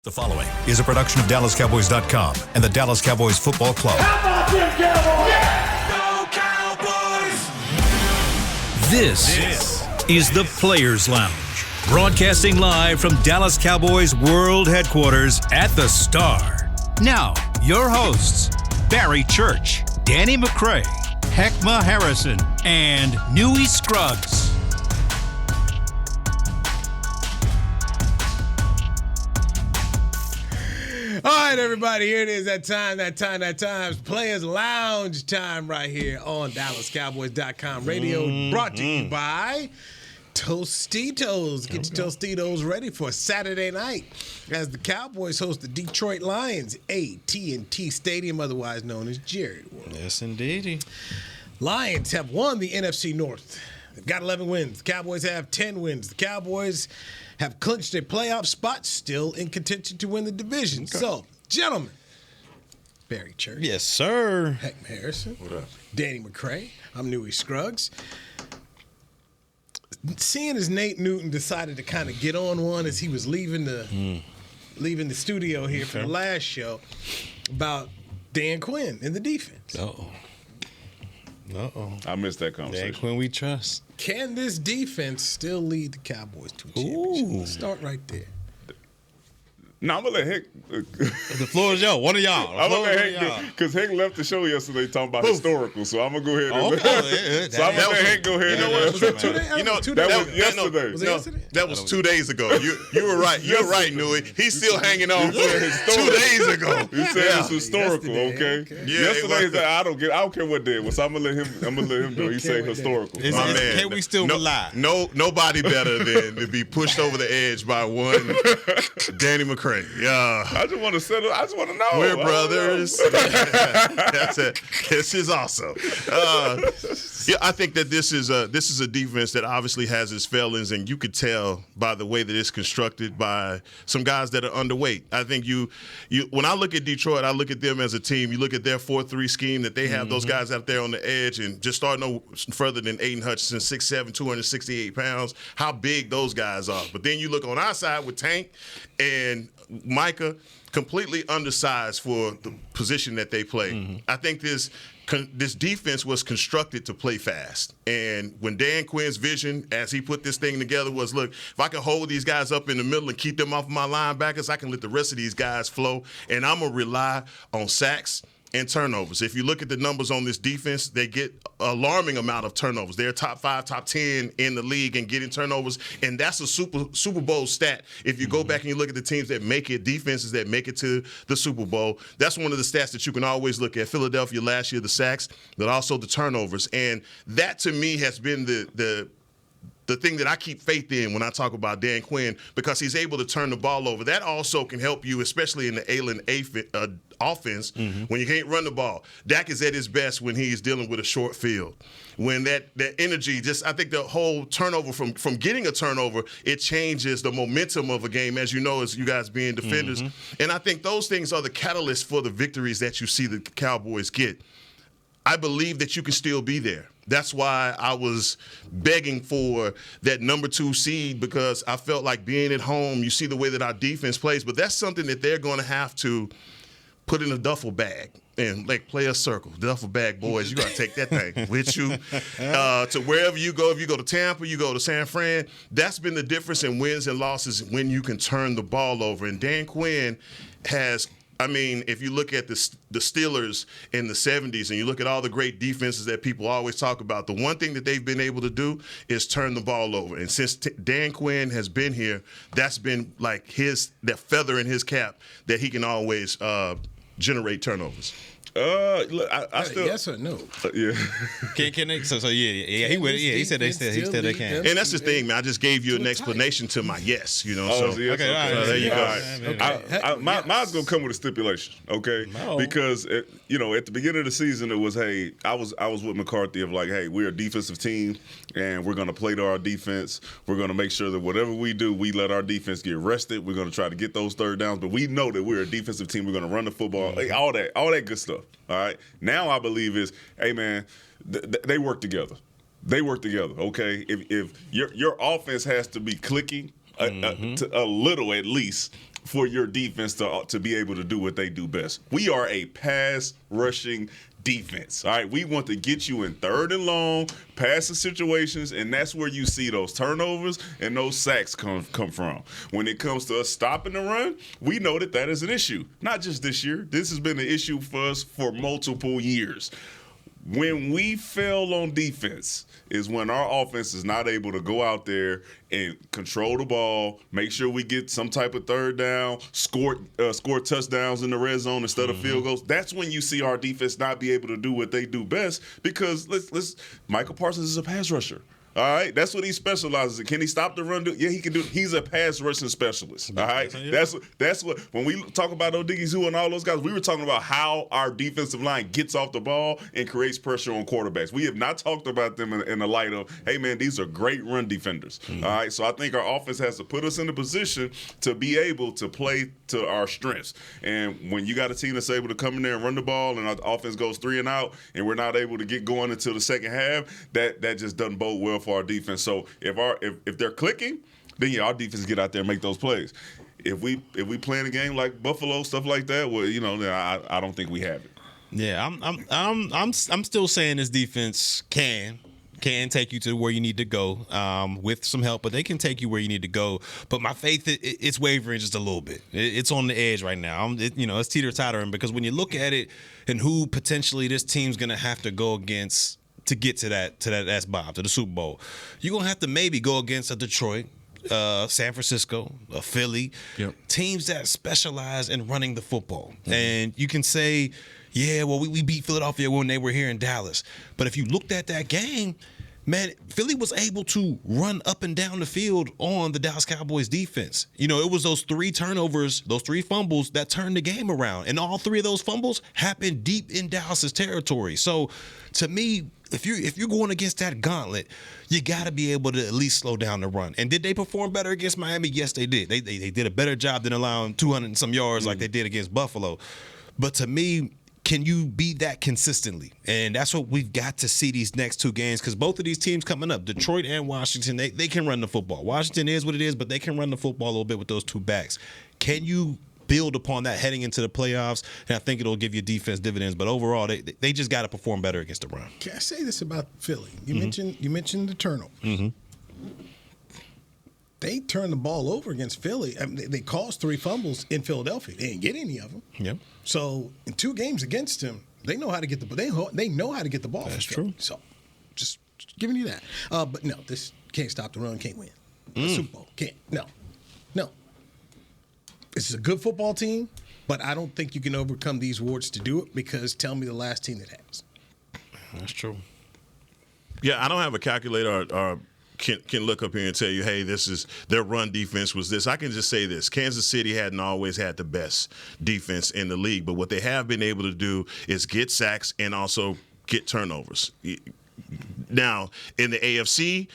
The following is a production of DallasCowboys.com and the Dallas Cowboys Football Club. How about them Cowboys? Yeah! Go Cowboys! This is the Players Lounge, broadcasting live from Dallas Cowboys World Headquarters at the Star. Now, your hosts, Barry Church, Danny McCray, Heckma Harrison, and Newey Scruggs. All right, everybody, here it is, that time. It's Players Lounge time right here on DallasCowboys.com radio, brought to you by Tostitos. Get your Tostitos ready for Saturday night as the Cowboys host the Detroit Lions, AT&T Stadium, otherwise known as Jerry World. Yes, indeedy. Lions have won the NFC North. They've got 11 wins. The Cowboys have 10 wins. The Cowboys have clinched a playoff spot, still in contention to win the division. Okay. So, gentlemen, Barry Church. Yes, sir. Heckma Harrison. What up? Danny McCray. I'm Newey Scruggs. Seeing as Nate Newton decided to kind of get on one as he was leaving the studio here for the last show about Dan Quinn and the defense. Uh-oh. I missed that conversation. Dan Quinn we trust. Can this defense still lead the Cowboys to a championship? Let's start right there. No, I'm going to let Heck. The floor is yours. One of y'all. I'm going to let Heck go. Because Heck left the show yesterday talking about historical. So I'm going to go ahead and so I'm going to let Heck go ahead. You know what? Was that 2 days? That was yesterday. Was it yesterday? That was 2 days ago. You were right. You're right, Newey. He's still hanging on 2 days ago. You said it's historical, Yesterday, okay? okay. Yesterday, I don't care what day it was. So I'm gonna let him do it. He said historical. My man. Can we still rely? Nobody better than to be pushed over the edge by one Danny McCray. Yeah. I just want to settle. I just want to know. We're brothers. That's it. This is awesome. I think that this is a defense that obviously has its failings, and you could tell by the way that it's constructed by some guys that are underweight. I think you when I look at Detroit, I look at them as a team. You look at their 4-3 scheme that they have those guys out there on the edge, and just start no further than Aiden Hutchinson, 6'7", 268 pounds. How big those guys are. But then you look on our side with Tank and Micah, completely undersized for the position that they play. I think this defense was constructed to play fast. And when Dan Quinn's vision, as he put this thing together, was, look, if I can hold these guys up in the middle and keep them off my linebackers, I can let the rest of these guys flow. And I'm going to rely on sacks and turnovers. If you look at the numbers on this defense, they get alarming amount of turnovers. They're top 5, top 10 in the league and getting turnovers, and that's a Super Bowl stat. If you go back and you look at the teams that make it, defenses that make it to the Super Bowl, that's one of the stats that you can always look at. Philadelphia last year, the sacks, but also the turnovers, and that to me has been the thing that I keep faith in when I talk about Dan Quinn, because he's able to turn the ball over. That also can help you, especially in the Allen offense, when you can't run the ball. Dak is at his best when he's dealing with a short field. When that energy, I think the whole turnover from getting a turnover, it changes the momentum of a game, as you know, as you guys being defenders. And I think those things are the catalyst for the victories that you see the Cowboys get. I believe that you can still be there. That's why I was begging for that number 2 seed, because I felt like being at home, you see the way that our defense plays, but that's something that they're going to have to put in a duffel bag and play a circle. Duffel bag, boys, you got to take that thing with you to wherever you go. If you go to Tampa, you go to San Fran. That's been the difference in wins and losses, when you can turn the ball over. And Dan Quinn has, if you look at the Steelers in the 70s and you look at all the great defenses that people always talk about, the one thing that they've been able to do is turn the ball over. And since Dan Quinn has been here, that's been like that feather in his cap that he can always generate turnovers. Look, I still yes or no? Yeah. Can they? So yeah, he would. Yeah, he said they can. And that's the thing, man. I just gave you an explanation to my yes. Okay, all right, there you go. Mine's gonna come with a stipulation, okay? No. Because at the beginning of the season, it was, hey, I was with McCarthy of like, hey, we're a defensive team, and we're gonna play to our defense. We're gonna make sure that whatever we do, we let our defense get rested. We're gonna try to get those third downs, but we know that we're a defensive team. We're gonna run the football, all that good stuff. All right. Now I believe is, hey man, they work together. They work together. Okay. If your offense has to be clicking a little at least for your defense to be able to do what they do best. We are a pass rushing defense. All right, we want to get you in 3rd and long, passing situations, and that's where you see those turnovers and those sacks come from. When it comes to us stopping the run, we know that is an issue. Not just this year. This has been an issue for us for multiple years. When we fail on defense is when our offense is not able to go out there and control the ball, make sure we get some type of 3rd down, score touchdowns in the red zone instead of field goals. That's when you see our defense not be able to do what they do best because Michael Parsons is a pass rusher. All right, that's what he specializes in. Can he stop the run? Yeah, he can do it. He's a pass rushing specialist. All right, that's what. When we talk about Odighizuwa and all those guys, we were talking about how our defensive line gets off the ball and creates pressure on quarterbacks. We have not talked about them in the light of, hey man, these are great run defenders. All right, so I think our offense has to put us in a position to be able to play to our strengths. And when you got a team that's able to come in there and run the ball, and our offense goes 3 and out, and we're not able to get going until the second half, that just doesn't bode well for our defense. So if they're clicking, then our defense get out there and make those plays. If we playing a game like Buffalo, stuff like that, well, then I don't think we have it. Yeah, I'm still saying this defense can take you to where you need to go with some help, but they can take you where you need to go. But my faith, it's wavering just a little bit. It's on the edge right now. It's teeter-tottering because when you look at it and who potentially this team's going to have to go against to get to that S-bomb, to the Super Bowl, you're going to have to maybe go against a Detroit, San Francisco, a Philly, teams that specialize in running the football. Mm-hmm. And you can say, yeah, well, we beat Philadelphia when they were here in Dallas. But if you looked at that game, man, Philly was able to run up and down the field on the Dallas Cowboys defense. It was those 3 turnovers, those 3 fumbles that turned the game around. And all 3 of those fumbles happened deep in Dallas's territory. So to me, if you're going against that gauntlet, you got to be able to at least slow down the run. And did they perform better against Miami? Yes, they did. They did a better job than allowing 200 and some yards like they did against Buffalo. But to me, can you be that consistently? And that's what we've got to see these next 2 games because both of these teams coming up, Detroit and Washington, they can run the football. Washington is what it is, but they can run the football a little bit with those 2 backs. Can you build upon that heading into the playoffs? And I think it'll give you defense dividends. But overall, they just got to perform better against the run. Can I say this about Philly? You mentioned the turnover. Mm-hmm. They turned the ball over against Philly. I mean, they caused 3 fumbles in Philadelphia. They didn't get any of them. Yep. So in 2 games against him, they know how to get the they know how to get the ball. That's true. So just giving you that. But no, this can't stop the run. Can't win. The Super Bowl can't. No. This is a good football team, but I don't think you can overcome these warts to do it because tell me the last team that has. That's true. Yeah, I don't have a calculator or can look up here and tell you, hey, this is their run defense was this. I can just say this. Kansas City hadn't always had the best defense in the league, but what they have been able to do is get sacks and also get turnovers. Now, in the AFC,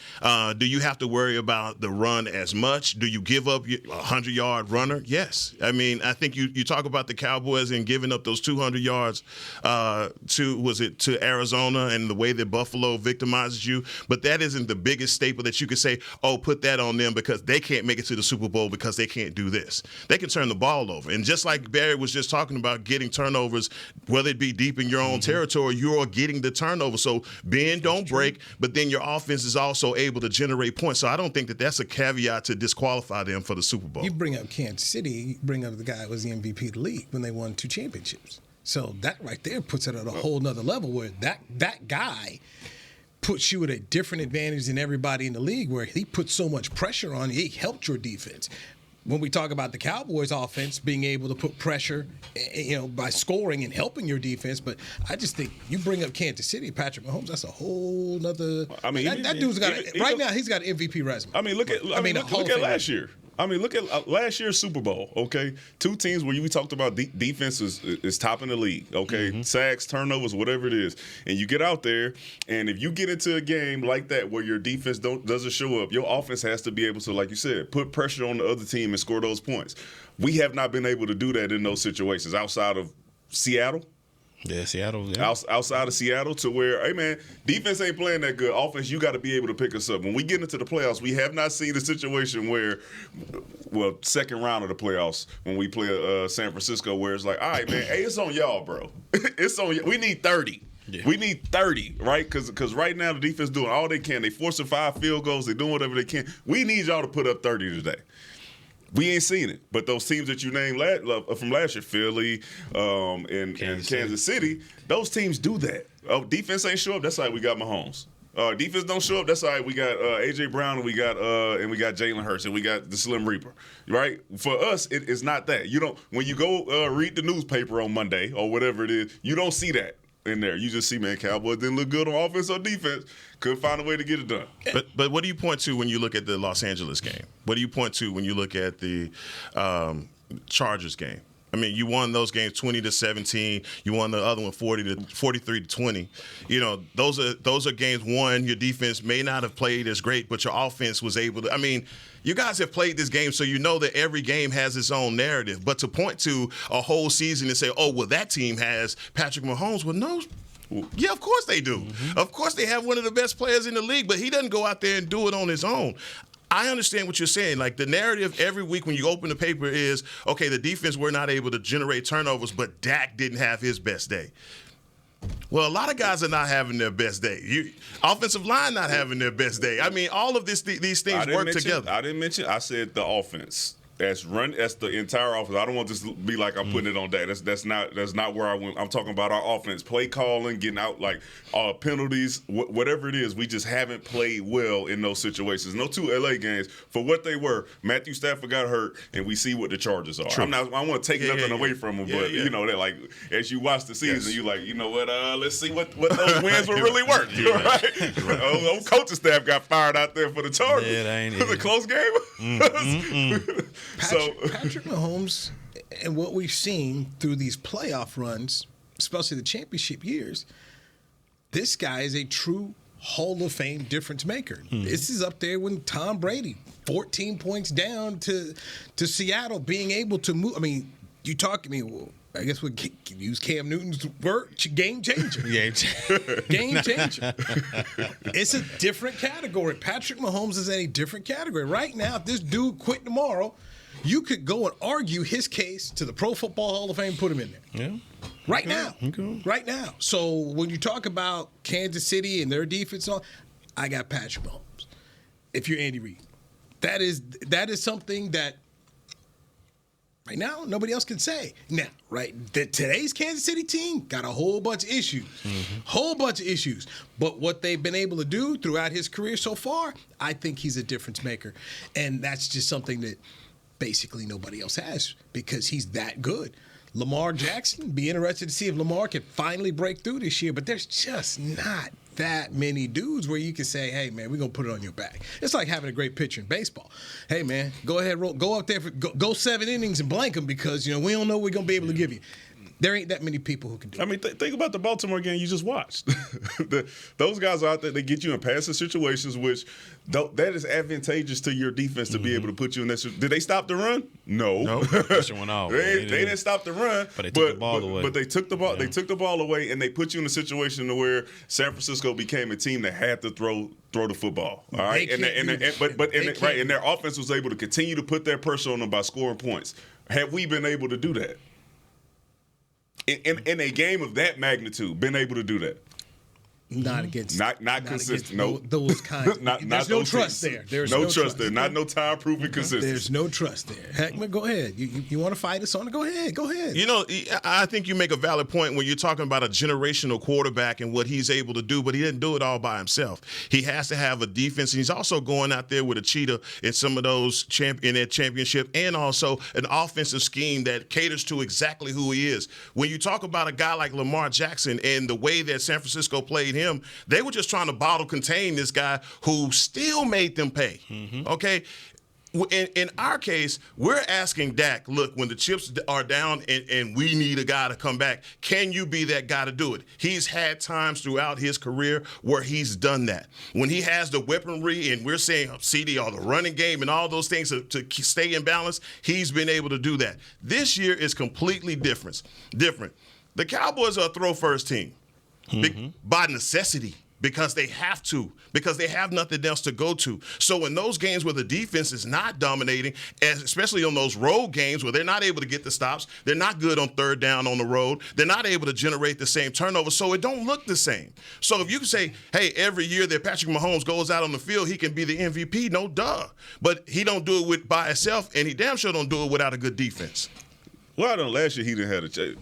do you have to worry about the run as much? Do you give up a 100-yard runner? Yes. I mean, I think you talk about the Cowboys and giving up those 200 yards to Arizona and the way that Buffalo victimizes you, but that isn't the biggest staple that you could say, oh, put that on them because they can't make it to the Super Bowl because they can't do this. They can turn the ball over. And just like Barry was just talking about getting turnovers, whether it be deep in your own territory, you're getting the turnover. So bend, don't break. But then your offense is also able to generate points. So I don't think that that's a caveat to disqualify them for the Super Bowl. You bring up Kansas City, you bring up the guy who was the MVP of the league when they won 2 championships. So that right there puts it at a whole nother level where that guy puts you at a different advantage than everybody in the league where he put so much pressure on you. He helped your defense. When we talk about the Cowboys offense being able to put pressure, by scoring and helping your defense, but I just think you bring up Kansas City, Patrick Mahomes, that's a whole nother. I mean, that dude's got right now. He's got an MVP resume. I mean, look at last year. I mean, look at last year's Super Bowl, okay? 2 teams where we talked about defense is top in the league, okay? Sacks, turnovers, whatever it is. And you get out there, and if you get into a game like that where your defense doesn't show up, your offense has to be able to, like you said, put pressure on the other team and score those points. We have not been able to do that in those situations outside of Seattle. Yeah, Seattle. Yeah. Outside of Seattle, to where, hey man, defense ain't playing that good. Offense, you got to be able to pick us up. When we get into the playoffs, we have not seen a situation where, well, second round of the playoffs when we play San Francisco, where it's like, all right, man, hey, it's on y'all, bro. It's on y- We need 30. Yeah. We need 30, right? Because right now the defense doing all they can. They forcing 5 field goals. They doing whatever they can. We need y'all to put up 30 today. We ain't seen it, but those teams that you named from last year, Philly and Kansas City, those teams do that. Oh, defense ain't show up. That's all right. We got Mahomes. Defense don't show up. That's all right. We got AJ Brown and we got Jalen Hurts and we got the Slim Reaper. Right? For us, it's not that. You don't. When you go read the newspaper on Monday or whatever it is, you don't see that in there. You just see, man, Cowboys didn't look good on offense or defense. Couldn't find a way to get it done. But what do you point to when you look at the Los Angeles game? What do you point to when you look at the Chargers game? I mean, you won those games 20-17. You won the other one 43-20. You know, those are games won. Your defense may not have played as great, but your offense was able to. I mean, you guys have played this game, so you know that every game has its own narrative. But to point to a whole season and say, oh, well, that team has Patrick Mahomes, well, no. Yeah, of course they do. Mm-hmm. Of course they have one of the best players in the league, but he doesn't go out there and do it on his own. I understand what you're saying. Like, the narrative every week when you open the paper is, okay, the defense were not able to generate turnovers, but Dak didn't have his best day. Well, a lot of guys are not having their best day. Offensive line not having their best day. I mean, all of these things work together. I didn't mention. I said the offense. That's the entire offense. I don't want this to be like I'm putting it on Dak. That's not where I went. I'm talking about our offense, play calling, getting out like penalties, whatever it is. We just haven't played well in those situations. No 2 LA games for what they were. Matthew Stafford got hurt, and we see what the Charges are. True. I want to take nothing away from them, but you know that, like, as you watch the season, you like, you know what? Let's see what those wins will really work. Right? Old coaching staff got fired out there for the Chargers. Yeah, that ain't it was a close game. Patrick Mahomes and what we've seen through these playoff runs, especially the championship years, this guy is a true Hall of Fame difference maker. This is up there with Tom Brady, 14 points down to Seattle, being able to move. I mean, you talk to me, well, I guess we use Cam Newton's word, game changer. Game changer. It's a different category. Patrick Mahomes is in a different category. Right now, if this dude quit tomorrow, you could go and argue his case to the Pro Football Hall of Fame, put him in there. Yeah. Right now. Okay. Right now. So when you talk about Kansas City and their defense, I got Patrick Mahomes. If you're Andy Reid, that is something that right now nobody else can say. Now, right, today's Kansas City team got a whole bunch of issues. Whole bunch of issues. But what they've been able to do throughout his career so far, I think he's a difference maker. And that's just something that basically nobody else has because he's that good. Lamar Jackson, be interested to see if Lamar can finally break through this year, but there's just not that many dudes where you can say, hey, man, we're going to put it on your back. It's like having a great pitcher in baseball. Hey, man, go ahead, go up there, go 7 innings and blank them because, you know, we don't know what we're going to be able to give you. There ain't that many people who can do it. I mean, think about the Baltimore game you just watched. Those guys are out there, they get you in passing situations, which that is advantageous to your defense to be able to put you in that. Did they stop the run? No. Pressure went off. They didn't stop the run. But they took the ball away. But they took the ball. Yeah. They took the ball away, and they put you in a situation to where San Francisco became a team that had to throw the football. All right, and their offense was able to continue to put that pressure on them by scoring points. Have we been able to do that? In a game of that magnitude, been able to do that? Not against. Not consistent. No, those kinds. There's no trust there. There's no trust there. Not no time proving consistency. There's no trust there. Heckman, go ahead. You want to fight us on it? Go ahead. You know, I think you make a valid point when you're talking about a generational quarterback and what he's able to do, but he didn't do it all by himself. He has to have a defense, and he's also going out there with a cheetah in some of those in that championship, and also an offensive scheme that caters to exactly who he is. When you talk about a guy like Lamar Jackson and the way that San Francisco played him, they were just trying to bottle contain this guy who still made them pay. Okay? In our case, we're asking Dak, look, when the chips are down and we need a guy to come back, can you be that guy to do it? He's had times throughout his career where he's done that. When he has the weaponry and we're saying CD or the running game and all those things to stay in balance, he's been able to do that. This year is completely different. The Cowboys are a throw-first team by necessity. Because they have to, because they have nothing else to go to. So in those games where the defense is not dominating, and especially on those road games where they're not able to get the stops, they're not good on third down on the road, they're not able to generate the same turnover, so it don't look the same. So if you can say, hey, every year that Patrick Mahomes goes out on the field, he can be the MVP, no duh. But he don't do it by himself, and he damn sure don't do it without a good defense. Well, I don't. Last year he didn't have a chance.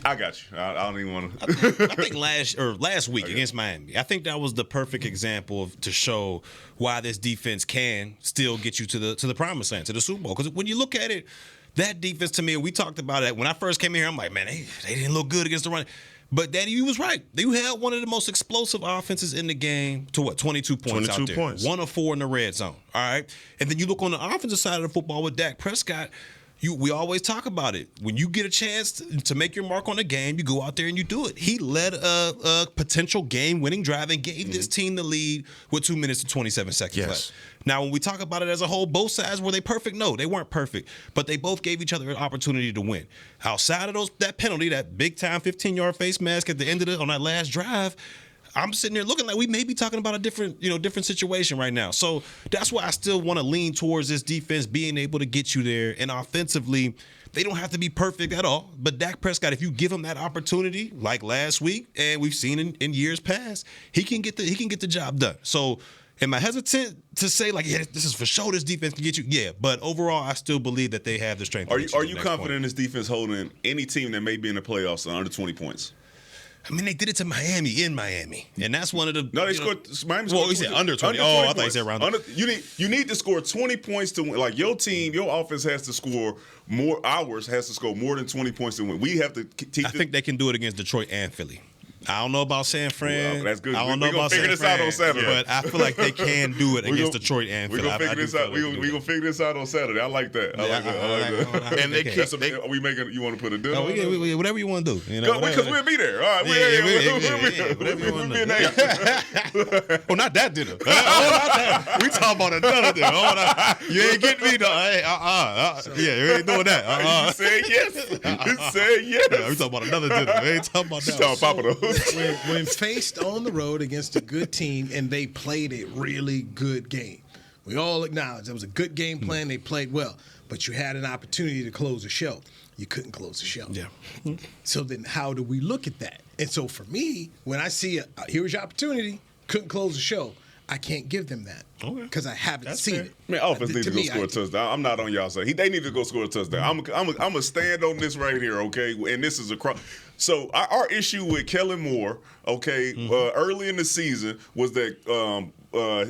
I got you. I don't even want to. I think last week against Miami, I think that was the perfect example to show why this defense can still get you to the promised land, to the Super Bowl. Because when you look at it, that defense to me, we talked about it when I first came here. I'm like, man, they didn't look good against the run. But Danny, you was right. They had one of the most explosive offenses in the game to 22 points out there. points. 1 of 4 in the red zone. All right. And then you look on the offensive side of the football with Dak Prescott. We always talk about it. When you get a chance to make your mark on the game, you go out there and you do it. He led a potential game-winning drive and gave this team the lead with 2 minutes and 27 seconds left. Now, when we talk about it as a whole, both sides, were they perfect? No, they weren't perfect. But they both gave each other an opportunity to win. Outside of that penalty, that big-time 15-yard face mask at the end of on that last drive, I'm sitting there looking like we may be talking about a different situation right now. So that's why I still want to lean towards this defense being able to get you there. And offensively, they don't have to be perfect at all. But Dak Prescott, if you give him that opportunity, like last week, and we've seen in years past, he can get the job done. So am I hesitant to say like, yeah, this is for sure this defense can get you? Yeah, but overall, I still believe that they have the strength. Are you confident in this defense holding any team that may be in the playoffs under 20 points? I mean, they did it to Miami in Miami, and that's one of the. No, they scored. Miami scored. Well, he said under 20. I thought he said around. You need to score 20 points to win. Like your team, your offense has to score more. Ours has to score more than 20 points to win. We have to teach. I think they can do it against Detroit and Philly. I don't know about San Fran. Well, that's good. I don't know about San Fran. We're going to figure this out on Saturday. But I feel like they can do it against Detroit and Philly. We're going to figure this out. We're going to figure this out on Saturday. I like that. I like that. And they can't. Are we making? You want to put a deal? Whatever you want to do. Because we'll be there. All right. Whatever you want to do. Well, not that dinner. We talking about another dinner. You ain't getting me though. Yeah, you ain't doing that. You said yes. You said yes. Yeah, we talking about another dinner. We ain't talking about that. Talking about Papa. When faced on the road against a good team and they played a really good game, we all acknowledge that was a good game plan. They played well, but you had an opportunity to close the show. You couldn't close the show. Yeah. So then how do we look at that? And so for me, when I see here's your opportunity, couldn't close the show, I can't give them that because I haven't seen it. Man, offense needs to go score a touchdown. I'm not on y'all side. They need to go score a touchdown. I'm going to stand on this right here, okay? And this is across. So our issue with Kellen Moore, okay, early in the season was that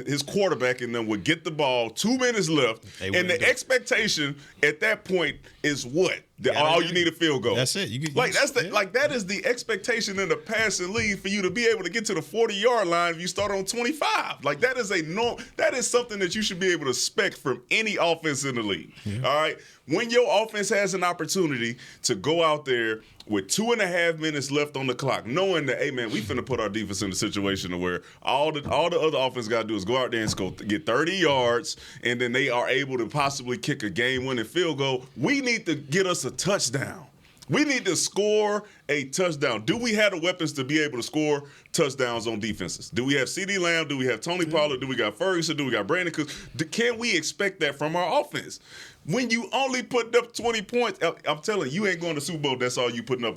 his quarterback and them would get the ball 2 minutes left, and the expectation at that point is what? All you need a field goal. That's it. That is the expectation in the passing league for you to be able to get to the 40-yard line if you start on 25. Like that is that is something that you should be able to expect from any offense in the league. Yeah. All right. When your offense has an opportunity to go out there with 2.5 minutes left on the clock, knowing that, hey man, we finna put our defense in a situation where all the other offense got to do is go out there and get 30 yards, and then they are able to possibly kick a game-winning field goal. We need to get us a touchdown. We need to score a touchdown. Do we have the weapons to be able to score touchdowns on defenses? Do we have CeeDee Lamb? Do we have Tony Pollard? Do we got Ferguson? Do we got Brandon Cooks? Can we expect that from our offense? When you only put up 20 points, I'm telling you ain't going to Super Bowl. That's all you putting up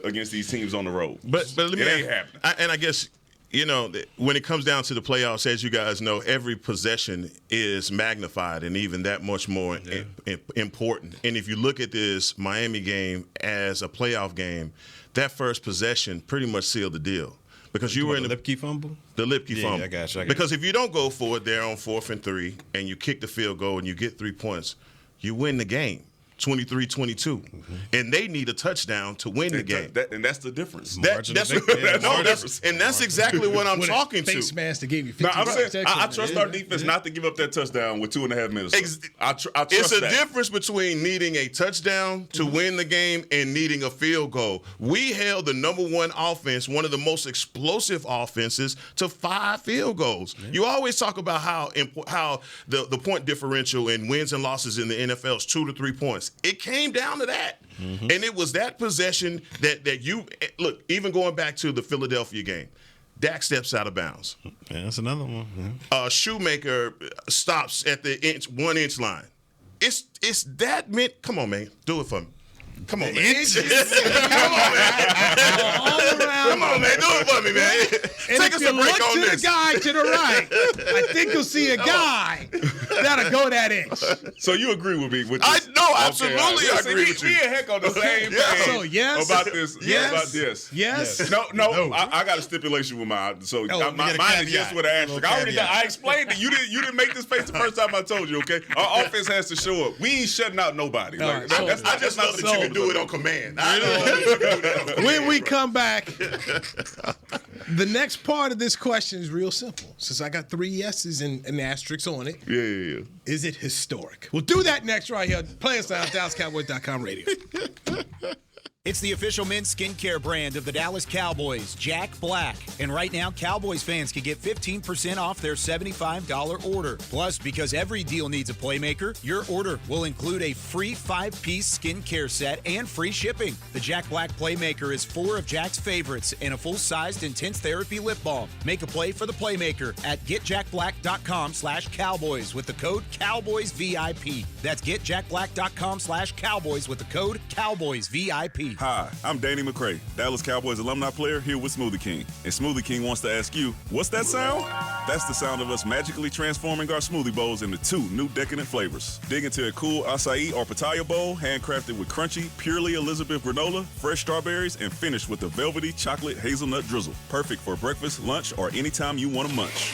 against these teams on the road. But let me ain't happening. I guess, when it comes down to the playoffs, as you guys know, every possession is magnified and even that much more important. And if you look at this Miami game as a playoff game, that first possession pretty much sealed the deal. Because you were in the Lipke fumble? The Lipke fumble. I got you. Because if you don't go for it there on 4th and 3 and you kick the field goal and you get 3 points, you win the game. 23-22, and they need a touchdown to win the game. And that's the difference. That's exactly what I'm talking to. Face mask to give you 50 I trust our defense not to give up that touchdown with 2.5 minutes. I trust it's a that. difference between needing a touchdown to win the game and needing a field goal. We held the number one offense, one of the most explosive offenses, to 5 field goals. Yeah. You always talk about how the point differential in wins and losses in the NFL is 2 to 3 points. was. It came down to that. And it was that possession that you look, even going back to the Philadelphia game. Dak steps out of bounds. Yeah, that's another one. Shoemaker stops at the 1 inch line. It's that meant. Come on, man. Do it for me. Come on, man. Come on, man. Come on, man. Do it for me, man. And Take if us you a break look on to this. the guy to the right, I think you'll see a guy that'll go that inch. So you agree with me? With I this? know, Okay, absolutely. all right. I See, agree we, with you. We a heck on the same Yeah. page. So, yes. About this. Yes. About this. Yes. No. I got a stipulation with mine. So mine is yes with an asterisk. I explained it. You didn't make this face the first time I told you. Okay, our offense has to show up. We ain't shutting out nobody. All Like, right, I just know that you can do it on command. I know that you can do it on command. When we come back, the next part of this question is real simple. Since I got 3 yeses and asterisks on it, Yeah. is it historic? We'll do that next right here. Play us out, DallasCowboys.com radio. It's the official men's skincare brand of the Dallas Cowboys, Jack Black. And right now, Cowboys fans can get 15% off their $75 order. Plus, because every deal needs a playmaker, your order will include a free 5-piece skincare set and free shipping. The Jack Black Playmaker is 4 of Jack's favorites and a full-sized intense therapy lip balm. Make a play for the Playmaker at getjackblack.com/Cowboys with the code CowboysVIP. That's getjackblack.com/Cowboys with the code CowboysVIP. Hi, I'm Danny McCray, Dallas Cowboys alumni player here with Smoothie King. And Smoothie King wants to ask you, what's that sound? That's the sound of us magically transforming our smoothie bowls into 2 new decadent flavors. Dig into a cool acai or pitaya bowl, handcrafted with crunchy, purely Elizabeth granola, fresh strawberries, and finished with a velvety chocolate hazelnut drizzle. Perfect for breakfast, lunch, or anytime you want to munch.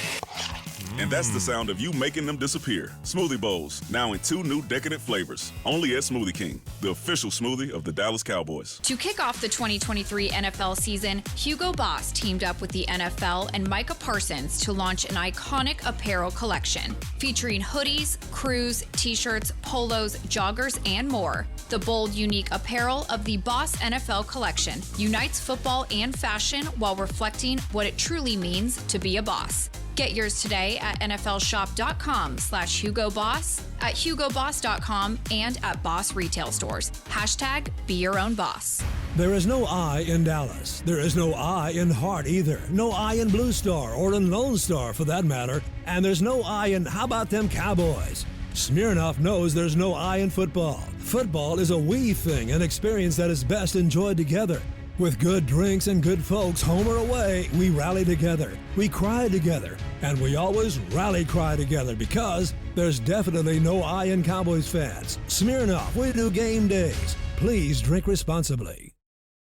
And that's the sound of you making them disappear. Smoothie bowls, now in 2 new decadent flavors. Only at Smoothie King, the official smoothie of the Dallas Cowboys. To kick off the 2023 NFL season, Hugo Boss teamed up with the NFL and Micah Parsons to launch an iconic apparel collection featuring hoodies, crews, t-shirts, polos, joggers, and more. The bold, unique apparel of the Boss NFL collection unites football and fashion while reflecting what it truly means to be a boss. Get yours today at nflshop.com/HugoBoss, at HugoBoss.com, and at Boss retail stores. Hashtag be your own boss. There is no I in Dallas. There is no I in Hart either. No I in Blue Star or in Lone Star for that matter. And there's no I in how about them Cowboys? Smirnoff knows there's no I in football. Football is a we thing, an experience that is best enjoyed together. With good drinks and good folks, home or away, we rally together, we cry together, and we always rally cry together because there's definitely no I in Cowboys fans. Smirnoff, we do game days. Please drink responsibly.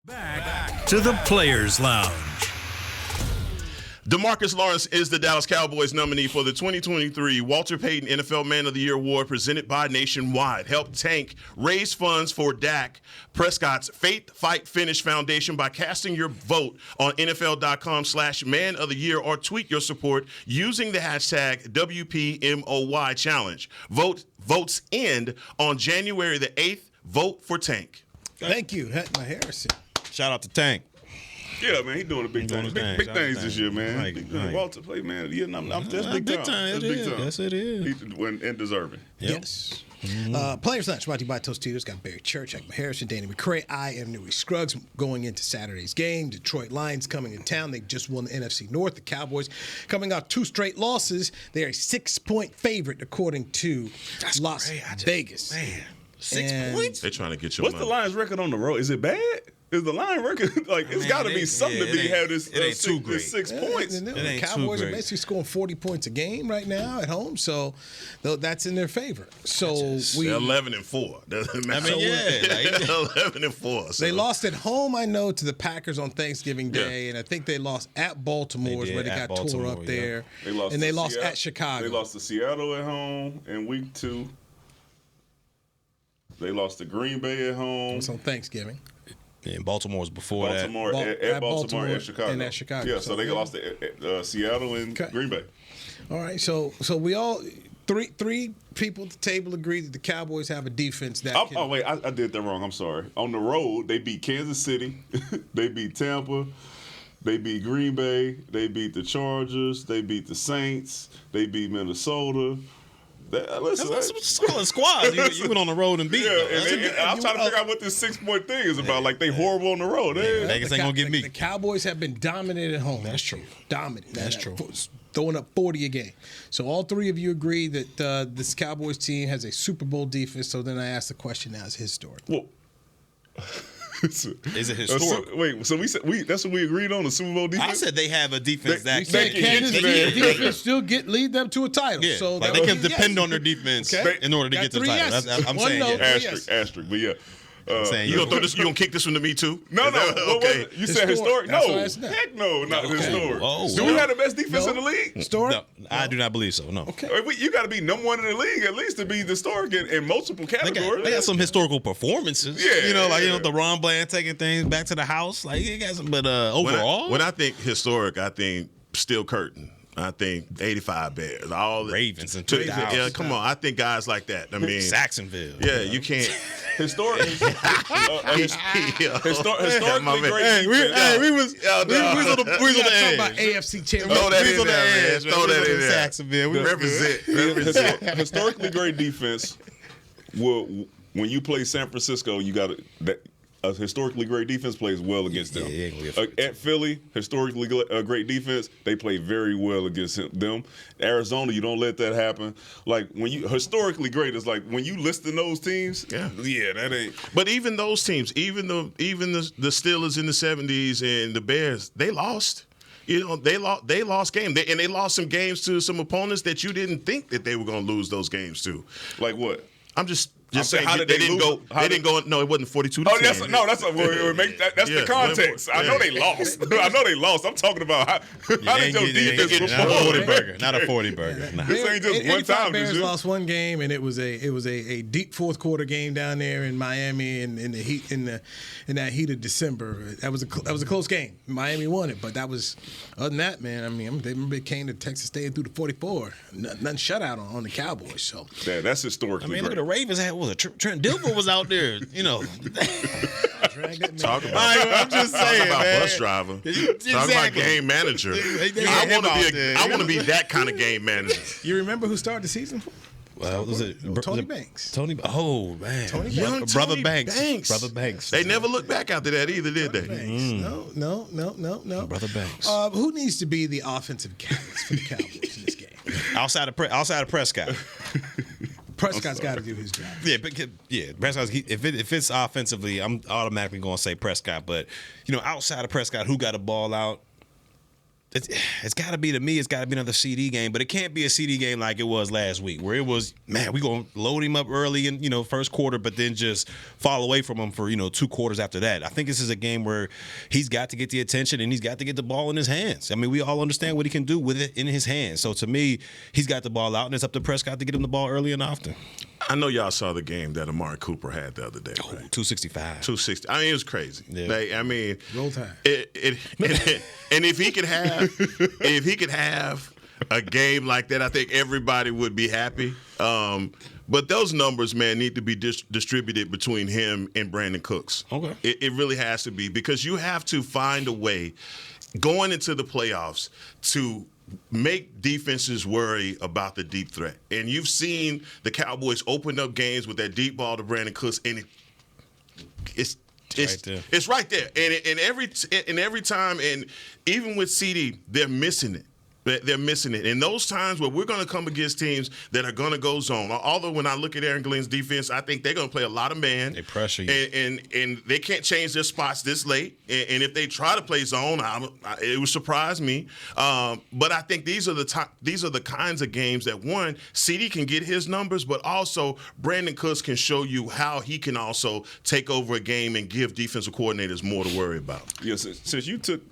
Back to the Players Lounge. DeMarcus Lawrence is the Dallas Cowboys nominee for the 2023 Walter Payton NFL Man of the Year Award presented by Nationwide. Help Tank raise funds for Dak Prescott's Faith Fight Finish Foundation by casting your vote on NFL.com/Man of the Year or tweet your support using the hashtag WPMOY Challenge. Votes end on January the 8th. Vote for Tank. Thank you, Hetma Harrison. Shout out to Tank. Yeah, man, he's doing the big things. Big things this year, man. Right. Walter play, man. Yeah, that's Big big time. time. That's It big is. time. Yes, it is. And deserving. Yep. Yes. Players Lunch brought to you by Tostitos. Got Barry Church, Hetma Harrison, Danny McCray. I am Newey Scruggs going into Saturday's game. Detroit Lions coming in town. They just won the NFC North. The Cowboys coming off 2 straight losses. They are a 6-point favorite according to Las Vegas. Man, 6 points? They're trying to get your What's the money. Lions' record on the road? Is it bad? Is the Lions' record like it's got to be something to be have this? It ain't too great. 6 points. The ain't Cowboys too are great. basically scoring 40 points a game right now at home, so that's in their favor. So They're 11-4. Doesn't matter. I mean, yeah, like- 11-4. So. they lost at home, I know, to the Packers on Thanksgiving Day, and I think they lost at Baltimore, They where they did, at got tore Baltimore, up there. They lost and they to lost Seattle. at Chicago. They lost to Seattle at home in week 2. They lost to Green Bay at home. It's on Thanksgiving. And Baltimore was before Baltimore Bal- at at Baltimore Baltimore and Chicago. and at Chicago. Yeah, So, so they yeah. lost to Seattle and Okay. Green Bay. All right, so we all three people at the table agree that the Cowboys have a defense that can. Oh wait, I did that wrong. I'm sorry. On the road, they beat Kansas City, they beat Tampa, they beat Green Bay, they beat the Chargers, they beat the Saints, they beat Minnesota, Listen, that's some solid squads. You went on the road and beat. Yeah, and I'm trying to figure out what this 6-point thing is about. Like, they horrible on the road. Vegas ain't gonna get me. The Cowboys have been dominant at home. That's true. Dominant. That's true. Throwing up 40 a game. So all three of you agree that this Cowboys team has a Super Bowl defense. So then I ask the question now: is historic? Well, is it historic? So we said that's what we agreed on, the Super Bowl defense. I said they have a defense that Can this defense still lead them to a title? Yeah, so like they can depend on their defense in order to get to the title. I'm saying asterisk, but yeah. You gonna kick this one to me too? No. Okay. You said historic? No. Heck no, not historic. Whoa. Do we have the best defense in the league? Historic? No, I do not believe so. No. Okay. You got to be number one in the league at least to be historic in multiple categories. They got some historical performances. Yeah, the Ron Bland taking things back to the house. Like you got some, but overall, when I think historic, I think Steel Curtain. I think 85 Bears, all the Ravens and 2000. Yeah, come on. I think guys like that. I mean, Saxonville. Yeah, you can't. Historically great we was on the edge. About AFC champion. Throw that in there, man. Throw that in there. Saxonville. We represent. Historically great defense. When you play San Francisco, you got a historically great defense plays well against them. At Philly, historically great defense, they play very well against them. Arizona, you don't let that happen. Like when you historically great, it's like when you listing those teams. Yeah, that ain't. But even those teams, even the Steelers in the 70s and the Bears, they lost. They lost games, and they lost some games to some opponents that you didn't think that they were going to lose those games to. Like what? I'm just saying, how did they didn't go? They didn't go. No, it wasn't 42 to 10. That's the context. I know they lost. I'm talking about how did your defense perform? Not a 40 burger. Nah. This ain't just one time. Bears lost one game, and it was a deep fourth quarter game down there in Miami, and in the heat in that heat of December. That was a close game. Miami won it, but that was other than that, man. I mean, they came to Texas State through the 44. Nothing shutout on the Cowboys. So that's historically. I mean, look at the Ravens. Trent Dilfer was out there, Talk about. I'm just saying, about bus driver. Exactly. Talk about game manager. I want to be that kind of game manager. You remember who started the season? Well, was it Tony Banks? Oh man, Young Brother Tony Banks. Brother Banks. They never looked back after that either, did they? No. Brother Banks. Who needs to be the offensive catalyst for the Cowboys in this game? Outside of Prescott. Prescott's got to do his job. Yeah, Prescott. If it's offensively, I'm automatically going to say Prescott. But outside of Prescott, who got a ball out? It's got to be, to me, it's got to be another CD game, but it can't be a CD game like it was last week, where it was, man, we going to load him up early in, first quarter, but then just fall away from him for, 2 quarters after that. I think this is a game where he's got to get the attention and he's got to get the ball in his hands. I mean, we all understand what he can do with it in his hands. So to me, he's got the ball out, and it's up to Prescott to get him the ball early and often. I know y'all saw the game that Amari Cooper had the other day. Oh, right? 265. 260. I mean, it was crazy. Yeah. Roll Tide. And if he could have a game like that, I think everybody would be happy. But those numbers, man, need to be distributed between him and Brandon Cooks. Okay. It really has to be, because you have to find a way going into the playoffs to make defenses worry about the deep threat. And you've seen the Cowboys open up games with that deep ball to Brandon Cooks, and it's right there. And every time, and even with CD, they're missing it. They're missing it. In those times where we're going to come against teams that are going to go zone, although when I look at Aaron Glenn's defense, I think they're going to play a lot of man. They pressure you. And they can't change their spots this late. And if they try to play zone, it would surprise me. But I think these are the kinds of games that, one, CD can get his numbers, but also Brandon Cooks can show you how he can also take over a game and give defensive coordinators more to worry about. Yes, since you took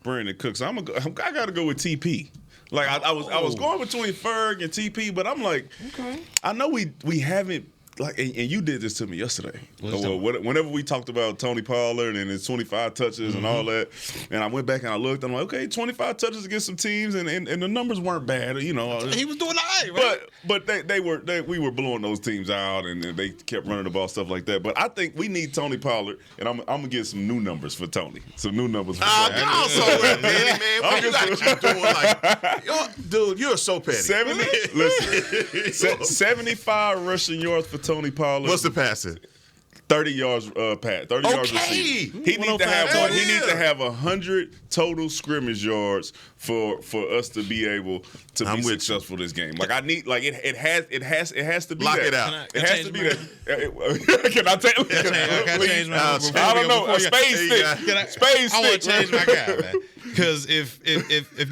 Brandon Cooks, I got to go with TP. Like I was going between Ferg and TP, but I'm like, okay. I know we haven't like, and you did this to me yesterday. Whenever we talked about Tony Pollard and his 25 touches and all that, and I went back and I looked, I'm like, okay, 25 touches against some teams, and the numbers weren't bad, you know. He was doing all right, right? But we were blowing those teams out, and they kept running the ball, stuff like that. But I think we need Tony Pollard, and I'm gonna get some new numbers for Tony. Some new numbers for Tony. Get also man. What you got you doing? Like, dude, you're so petty. 75 rushing yards for Tony Pollard. What's the passing? 30 yards 30 yards receiving. He needs to have 100 total scrimmage yards for us to be able to be successful this game. Like I need it has to be Lock that. it out. It has to be that. Can I tell you? Can I change my I don't know. A spade stick. I want to change my guy, man. Because if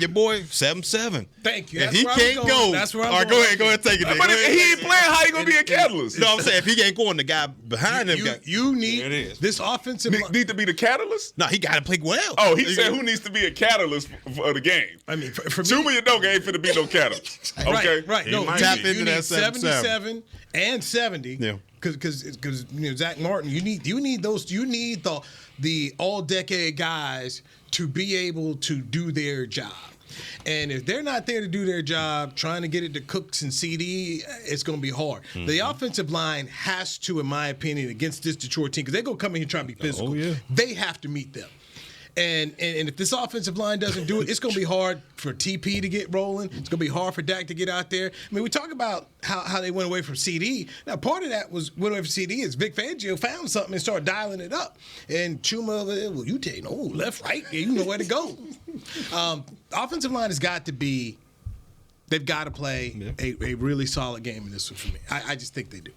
your boy 7'7", thank you. If he can't go, that's where I'm all right, going. go ahead, take it. But if he ain't playing, how you gonna be a catalyst? No, I'm saying if he ain't going, the guy behind him. You need this offensive need to be the catalyst. No, he got to play well. Oh, he said who needs to be a catalyst for the game? I mean, for me, Chuma Udoka ain't finna be no catalyst. Okay, right. No, tap you into need that 77 and 70. Yeah. Because Zach Martin, you need those. You need the all-decade guys to be able to do their job. And if they're not there to do their job, trying to get it to Cooks and CD, it's going to be hard. Mm-hmm. The offensive line has to, in my opinion, against this Detroit team, because they're going to come in here trying to be physical. They have to meet them. And if this offensive line doesn't do it, it's going to be hard for TP to get rolling. It's going to be hard for Dak to get out there. I mean, we talk about how they went away from CD. Now, part of that went away from CD is Vic Fangio found something and started dialing it up. And Chuma, well, you take left, right, yeah, you know where to go. Offensive line has got to be, they've got to play a really solid game in this one for me. I just think they do.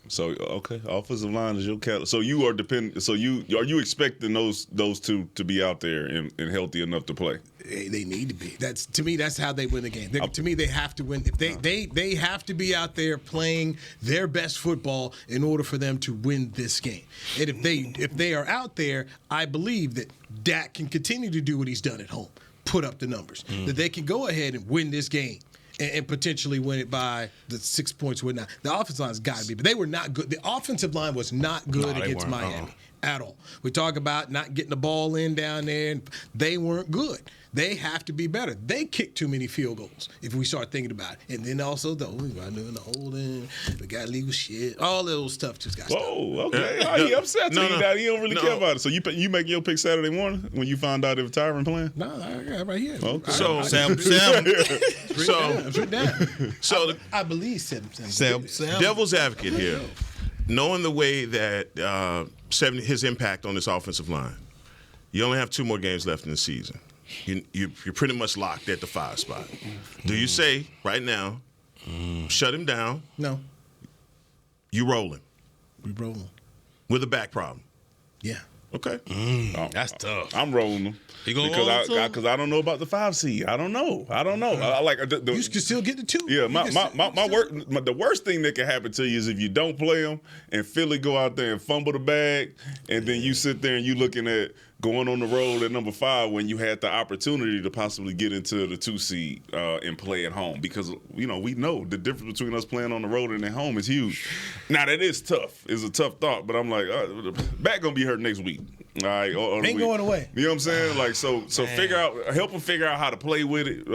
So okay, offensive line is your catalyst. So you are dependent. So are you expecting those two to be out there and healthy enough to play? They need to be. To me, that's how they win the game. To me, they have to win. If they have to be out there playing their best football in order for them to win this game. And if they are out there, I believe that Dak can continue to do what he's done at home, put up the numbers, that they can go ahead and win this game. And potentially win it by the 6 points. The offensive line's got to be, but they were not good. The offensive line was not good against Miami at all. We talk about not getting the ball in down there, and they weren't good. They have to be better. They kicked too many field goals if we start thinking about it. And then also, we got doing the holding, we got legal shit, all those stuff just got stopped. Whoa, okay. How he upset you that he don't really care about it? So you make your pick Saturday morning when you find out if Tyron playing? No, I got it right here. Okay. So I believe 7. Devil's advocate here, knowing the way that his impact on this offensive line, you only have 2 more games left in the season. You're pretty much locked at the 5 spot. Do you say right now, shut him down? No. You rolling? We rolling. With a back problem? Yeah. Okay. That's tough. I'm rolling them. Because I don't know about the 5 seed. I don't know. I like you can still get the 2. Yeah, the worst thing that can happen to you is if you don't play them and Philly go out there and fumble the bag, and then you sit there and you looking at going on the road at number 5 when you had the opportunity to possibly get into the 2 seed and play at home, because we know the difference between us playing on the road and at home is huge. Now that is tough. It's a tough thought, but I'm like, back gonna be hurt next week. All right, ain't going away. You know what I'm saying? Like so help them figure out how to play with it,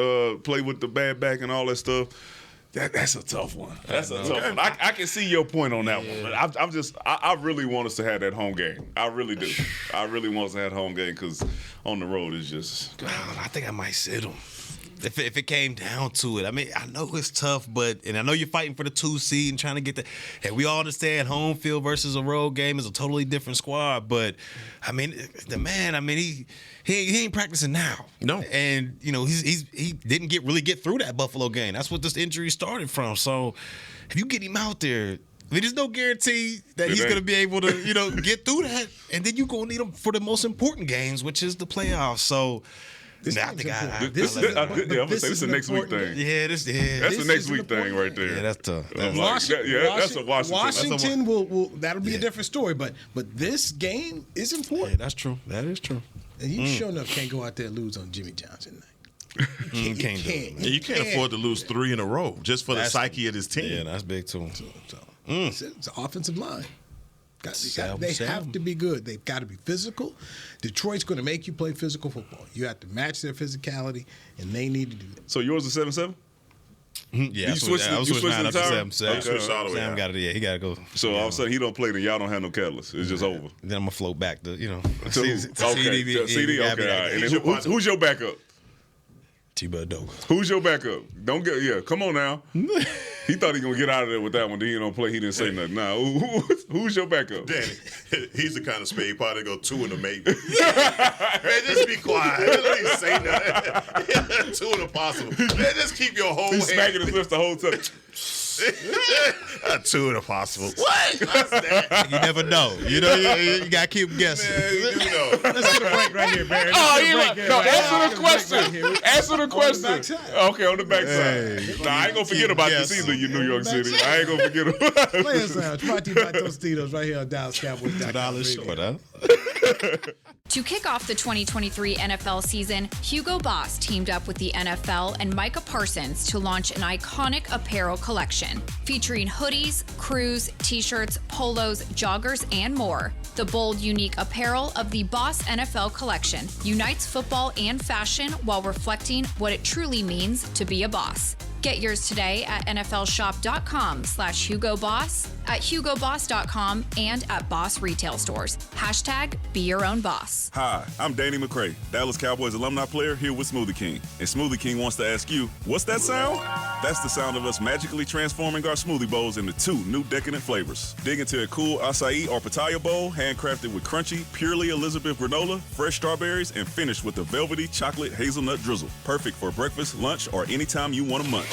play with the bad back and all that stuff. That's a tough one. That's a tough one. I can see your point on that one. But I really want us to have that home game. I really do. I really want us to have home game because on the road it's just. I think I might sit him. If it came down to it. I mean, I know it's tough, and I know you're fighting for the 2 seed and trying to get and we all understand home field versus a road game is a totally different squad. But I mean, the man, he ain't practicing now. No. And he didn't really get through that Buffalo game. That's what this injury started from. So if you get him out there, there's no guarantee that he's going to be able to, get through that. And then you're going to need him for the most important games, which is the playoffs. So This is a next week thing. Yeah, that's the next week thing right there. Yeah, that's tough. That's a Washington. Washington that'll be a different story, but this game is important. Yeah, that's true. That is true. And you sure enough can't go out there and lose on Jimmy Johnson night. You can't. You can't afford to lose 3 in a row just for the psyche of this team. Yeah, that's big too. It's the offensive line. They have to be good. They've got to be physical. Detroit's going to make you play physical football. You have to match their physicality, and they need to do that. So yours is 7-7? Yeah, you switched I was switching mine up to 7-7. Okay. Sam got it. Yeah, he got to go. So all of a sudden he don't play, then y'all don't have no catalyst. It's just over. Then I'm gonna float back to CD. CD. Okay, all right. And then who's your backup? T-Bud. Who's your backup? Don't get come on now. He thought he gonna get out of there with that one. Then he don't play. He didn't say nothing. Now who's your backup? Danny, he's the kind of spade probably go 2 in a maybe. Man, just be quiet. Let me say nothing. 2 in a possible. Man, just keep your whole He's smacking his lips the whole time. 2 in a possible. What? What's that? You never know. You know, you gotta keep guessing. Man, you know. Let's get a break right here, Barry. Answer the question. Answer the question. Okay, on the backside. I ain't gonna forget about this either, you New York City. I ain't gonna forget about it. Players Lounge, brought to you by Tostitos, right here on DallasCowboys.com. To kick off the 2023 NFL season, Hugo Boss teamed up with the NFL and Micah Parsons to launch an iconic apparel collection featuring hoodies, crews, t-shirts, polos, joggers, and more. The bold, unique apparel of the Boss NFL collection unites football and fashion while reflecting what it truly means to be a boss. Get yours today at nflshop.com/HugoBoss, at HugoBoss.com, and at Boss retail stores. #Be your own boss. Hi, I'm Danny McCray, Dallas Cowboys alumni player here with Smoothie King. And Smoothie King wants to ask you, what's that sound? That's the sound of us magically transforming our smoothie bowls into 2 new decadent flavors. Dig into a cool acai or pitaya bowl, handcrafted with crunchy, purely Elizabeth granola, fresh strawberries, and finished with a velvety chocolate hazelnut drizzle. Perfect for breakfast, lunch, or anytime you want to munch.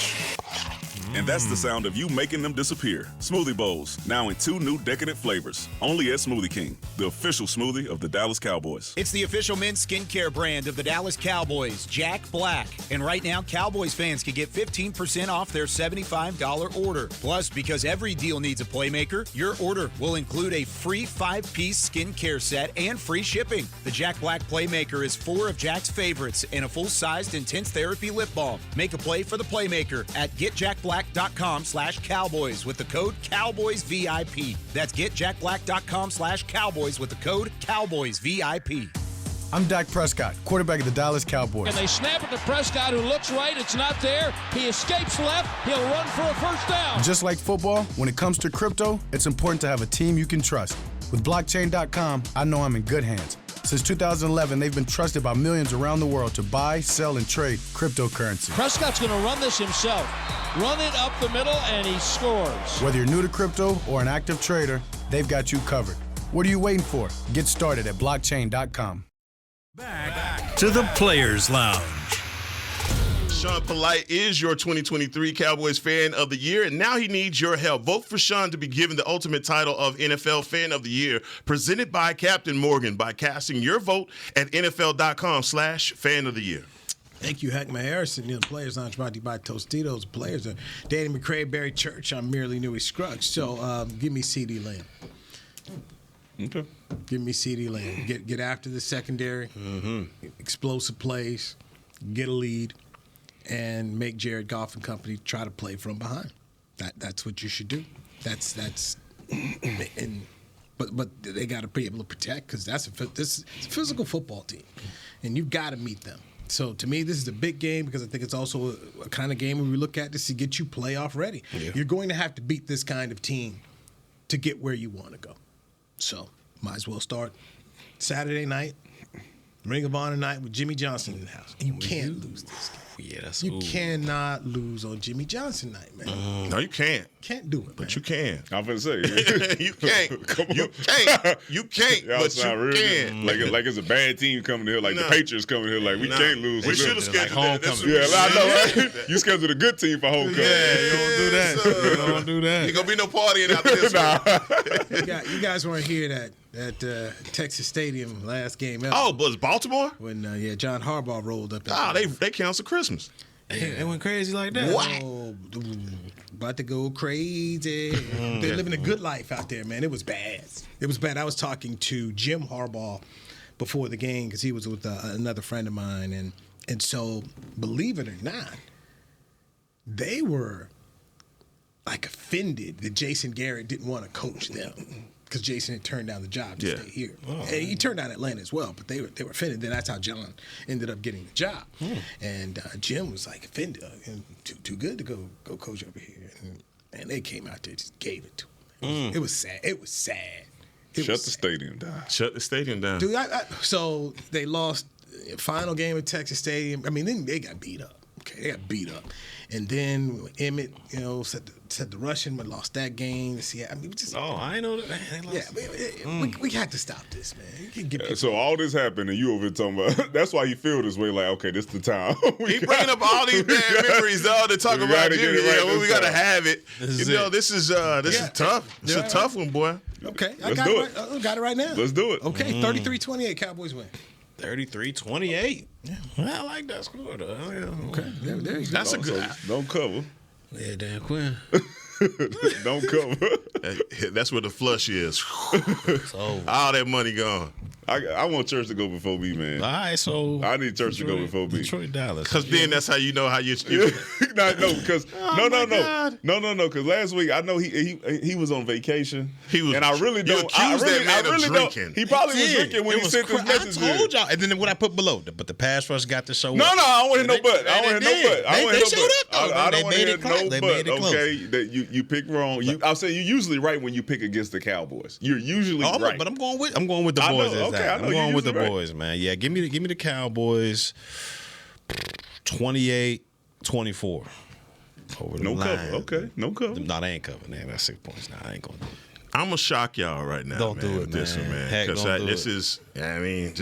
And that's the sound of you making them disappear. Smoothie bowls, now in 2 new decadent flavors. Only at Smoothie King, the official smoothie of the Dallas Cowboys. It's the official men's skincare brand of the Dallas Cowboys, Jack Black. And right now, Cowboys fans can get 15% off their $75 order. Plus, because every deal needs a playmaker, your order will include a free 5-piece skincare set and free shipping. The Jack Black Playmaker is 4 of Jack's favorites and a full-sized intense therapy lip balm. Make a play for the playmaker at getjackblack.com/Cowboys with the code CowboysVIP. That's getjackblack.com/Cowboys with the code CowboysVIP. I'm Dak Prescott, quarterback of the Dallas Cowboys. And they snap it to Prescott, who looks right. It's not there. He escapes left. He'll run for a first down. Just like football, when it comes to crypto, it's important to have a team you can trust. With blockchain.com, I know I'm in good hands. Since 2011, they've been trusted by millions around the world to buy, sell, and trade cryptocurrency. Prescott's going to run this himself. Run it up the middle, and he scores. Whether you're new to crypto or an active trader, they've got you covered. What are you waiting for? Get started at blockchain.com. Back to the Players Lounge. Sean Polite is your 2023 Cowboys Fan of the Year, and now he needs your help. Vote for Sean to be given the ultimate title of NFL Fan of the Year, presented by Captain Morgan, by casting your vote at NFL.com/Fan of the Year. Thank you, Heckma Harrison. The Players Lounge brought to you by Tostitos. Players are Danny McCray, Barry Church. I'm merely Newey Scruggs. So give me CD Lamb. Okay. Give me CD Lamb. Get after the secondary. Explosive plays. Get a lead. And make Jared Goff and company try to play from behind. That's what you should do. But they got to be able to protect, because this is a physical football team, and you've got to meet them. So to me, this is a big game, because I think it's also a kind of game where we look at this to get you playoff ready. Yeah. You're going to have to beat this kind of team to get where you want to go. So might as well start Saturday night, Ring of Honor night with Jimmy Johnson in the house. And you can't lose this game. Yeah, you cannot lose on Jimmy Johnson night, man. No, you can't. Can't do it, but you can. I'm gonna say you can't. You can't. But you can. Like it's a bad team coming here. Like the Patriots coming here. Like we can't lose. We should have scheduled homecoming. Yeah, I know, right? You scheduled a good team for homecoming. Yeah, you don't do that. You don't do that. Ain't gonna be no partying after this. You guys weren't here at Texas Stadium last game ever. Oh, was Baltimore? When John Harbaugh rolled up. They canceled Christmas. It went crazy like that. What? Oh, about to go crazy. They're living a good life out there, man. It was bad. It was bad. I was talking to Jim Harbaugh before the game, because he was with another friend of mine, and so, believe it or not, they were like offended that Jason Garrett didn't want to coach them because Jason had turned down the job to stay here. And he turned down Atlanta as well, but they were offended. Then that's how John ended up getting the job. And Jim was like offended, too good to go coach over here. And they came out there, just gave it to him. It was sad. It was sad. Shut the stadium down. Shut the stadium down. Dude, so they lost final game at Texas Stadium. I mean, then they got beat up. Okay, they got beat up. And then Emmett, said the Russian, but lost that game. I mean, I know that. Yeah, we had to stop this, man. You can get So all this happened, and you over here talking about. That's why you feel this way. Like, okay, this the time. He bringing up all these bad memories, though, to talk about Jimmy. We got to have it. This is tough. This is a tough one, boy. Okay, Let's do it. I got it right now. Let's do it. Okay, 33-28, Cowboys win. 33-28. Yeah. Well, I like that score, though. Okay, there you go. That's a good. Don't cover. Yeah, Dan Quinn. Don't cover. That's where the flush is. All that money gone. I want Church to go before me, man. All right, so I need Church to go before me. Detroit, Dallas. Because then that's how you know how you. Because no. Because last week I know he was on vacation. He was, and I really don't. that man of drinking. He probably was drinking when he sent this message. I told y'all, and then what I put below, but the pass rush got to show up. No, I don't want to hear no but. I don't want to hear no but. They showed up though. I don't want to hear no They but. made it close. Okay, that you pick wrong. I'll say you're usually right when you pick against the Cowboys. You're usually right. But I'm going with the boys. I'm going with the boys, man. Yeah, give me the Cowboys. 28-24 over the no line. cover. Okay, no cover. No, they ain't covering. Man, that's 6 points. Nah, I ain't going to do it. I'm gonna shock y'all right now. Don't do it, with this man. one, man. Heck, Because don't do this it. is. I mean,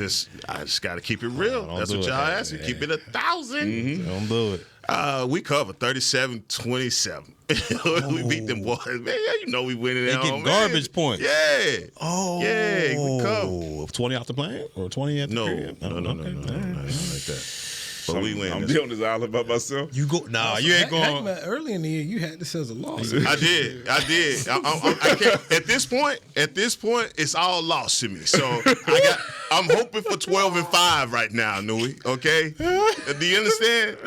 I just got to keep it real. Don't That's do what it, y'all man. asking. Keep it 1,000. Mm-hmm. Don't do it. We covered 37-27. We beat them boys, man. Yeah, you know we winning. They get garbage points. Yeah. Oh. Yeah, we covered. 20 off the plane or 20 at the crib? No, not like that. But we win. I'm on this island by myself. You go? Nah, you ain't going. Early in the year, you had this as a loss. I did. I can't, at this point, it's all lost to me. So I'm hoping for 12-5 right now, Nui. Okay? Do you understand?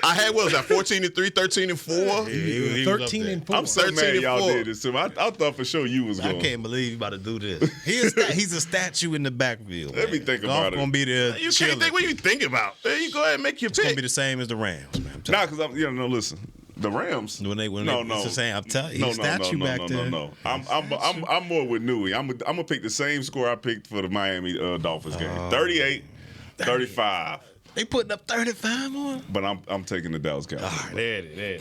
I had 14-3, 13-4. 13-4. I'm so mad y'all did this to me. I thought for sure you was going. I can't believe you about to do this. He's a statue in the backfield. Let me think about it. Gonna be there. You can't think what you think about. There you go ahead and make your It's gonna pick. be the same as the Rams, man. Nah, because listen. The Rams. When it's the same. I'm telling you, No. I'm more with Nui. I'm gonna pick the same score I picked for the Miami Dolphins game. 38-35. They putting up 35 on. But I'm taking the Dallas Cowboys. All right, there.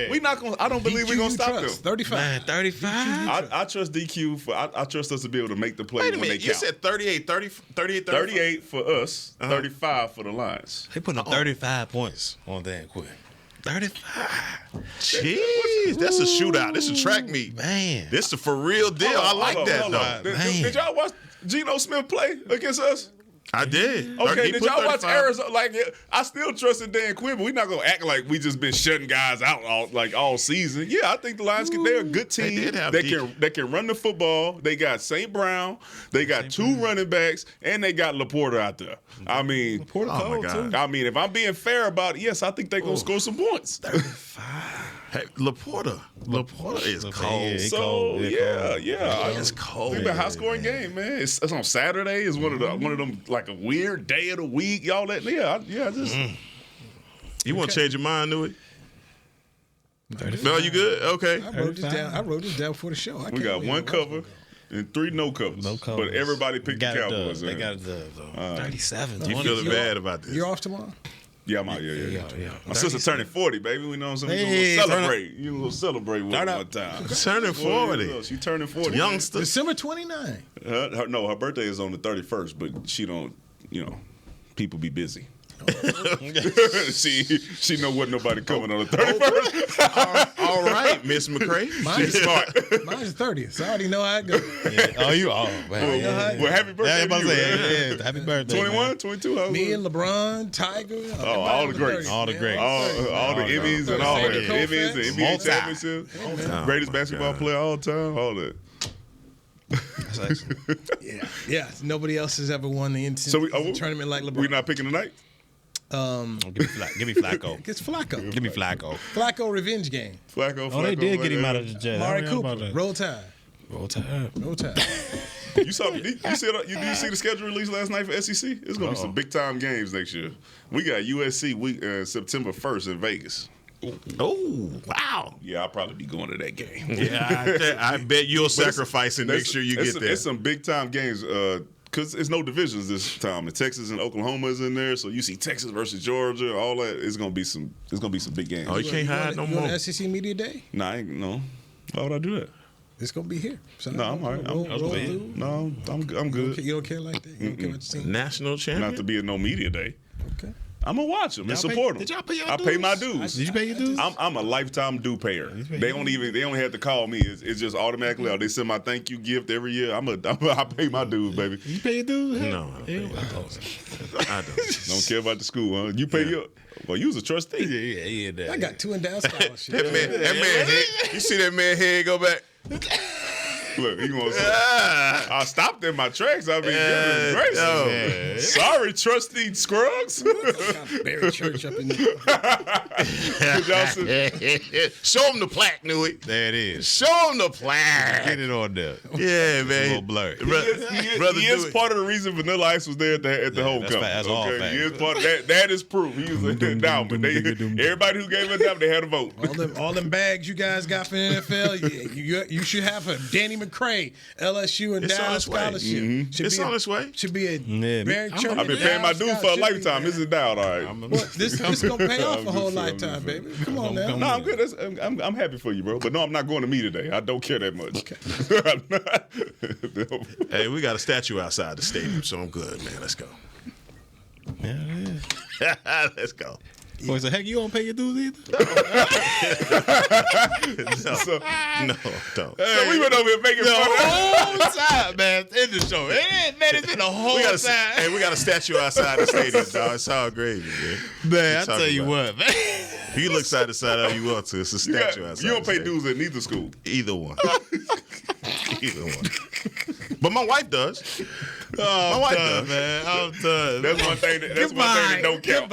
We not gonna. I don't believe we're gonna stop them. 35. Man, 35. I trust DQ. I trust us to be able to make the play Wait a when minute. they You count. said 38, 38 for us. 35 for the Lions. They putting up 35 points on Dan Quinn. 35. Jeez, that's a shootout. This is a track meet. Man. This is a for real deal. I like that, though. Did y'all watch Geno Smith play against us? I did. Okay, He did put y'all watch 35. Arizona? I still trusted Dan Quinn, but we're not gonna act like we just been shutting guys out all season. Yeah, I think the Lions they're a good team. did have They can run the football. They got St. Brown. They got two running backs, and they got Laporta out there. I mean, Oh my God. I mean, if I'm being fair about it, yes, I think they're gonna score some points. 35. Hey, Laporta is cold. It's cold. It's been a high scoring game, man. It's on Saturday. It's one of them like a weird day of the week. Y'all let You want to change your mind, Nui? No, you good? Okay. I wrote this down for the show. We got one cover and 3 no covers. But everybody picked the Cowboys. They got it though. 37. You feeling bad about this? You're off tomorrow? Yeah, I'm out. Yeah. My sister turning 40, baby. We know what I'm saying. Hey, We're gonna celebrate. You're gonna celebrate with her one time. Turning 40. She turning 40. Youngster. December 29. Her birthday is on the 31st, but she don't, people be busy. she know what nobody coming on the 31st. All right, Miss McCray. Mine's smart. Mine's 30th, so I already know how it goes. Man. Well, happy birthday to you. Happy birthday. 21, 22. Me and LeBron, Tiger. All the greats. All the greats. All the Emmys and all that. Sandy Emmys Koufax. and NBA championships. Greatest basketball player all time. All that. Yeah. Nobody else has ever won the tournament like LeBron. We not picking tonight? Give me Flacco. Against Flacco. Give me Flacco. Flacco revenge game. Flacco. Oh, they did get him out of the Jets. Amari Cooper. Roll Tide. Roll Tide. Roll Tide. You see the schedule released last night for SEC? It's gonna be some big time games next year. We got USC September 1st in Vegas. Oh, wow. Yeah, I'll probably be going to that game. Yeah, I bet you'll sacrifice and make sure you get there. It's some big time games because it's no divisions this time. And Texas and Oklahoma is in there, so you see Texas versus Georgia, all that. It's gonna be some big games. Oh, you can't hide no more. You want SEC Media Day? Nah, no. Why would I do that? It's gonna be here. So No, I'm all right. I'm good. You don't care like that? You don't care what you see? National champion? Not to be a no media day. Okay. I'm gonna watch them and support them. Did y'all pay your I dues? pay my dues. Did you pay your dues? I'm a lifetime due payer. They only have to call me. It's just automatically out. They send my thank you gift every year. I pay my dues, baby. You pay your dues? No, I don't. Don't care about the school, huh? You pay your. Well, you was a trustee. Yeah. I got 2 and down scholarships. That man head, you see that man head go back? Look, he wants to. I stopped in my tracks. I mean, goodness gracious. Sorry, trustee Scruggs. Barry Church up in there. Show him the plaque, Newey. There it is. Show him the plaque. Get it on there. Yeah, man. A little blurry. He is part of the reason Vanilla Ice was there at the homecoming. That's all facts. He is part of that. That is proof. He was an endowment. Everybody who gave an endowment, they had a vote. All them bags you guys got for the NFL, you should have a Danny McCray, LSU and Dow scholarship. Mm-hmm. It's on its way. Should be a Barry Church. I've been paying my dues for a lifetime. This is down, all right. Well, this gonna pay off a whole lifetime, baby. Come on now. No, I'm good. I'm happy for you, bro. But no, I'm not going to me today. I don't care that much. Okay. Hey, we got a statue outside the stadium, so I'm good, man. Let's go. Yeah. Let's go. Boy, so heck, you don't pay your dues either? No, don't. So we went over here making fun of whole time, man. In the show. It's been the whole time. Hey, we got a statue outside the stadium, dog. It's all gravy, man. Man, I tell you what, man. You look side to side how you want to. It's a statue outside. You don't pay dues at neither school. Either one. Either one. But my wife does. My wife does, man. I'm done. That's one thing that don't count.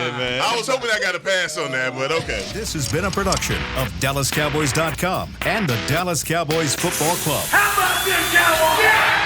Man. I was hoping I got a pass on that, but okay. This has been a production of DallasCowboys.com and the Dallas Cowboys Football Club. How about this, Cowboys? Yeah!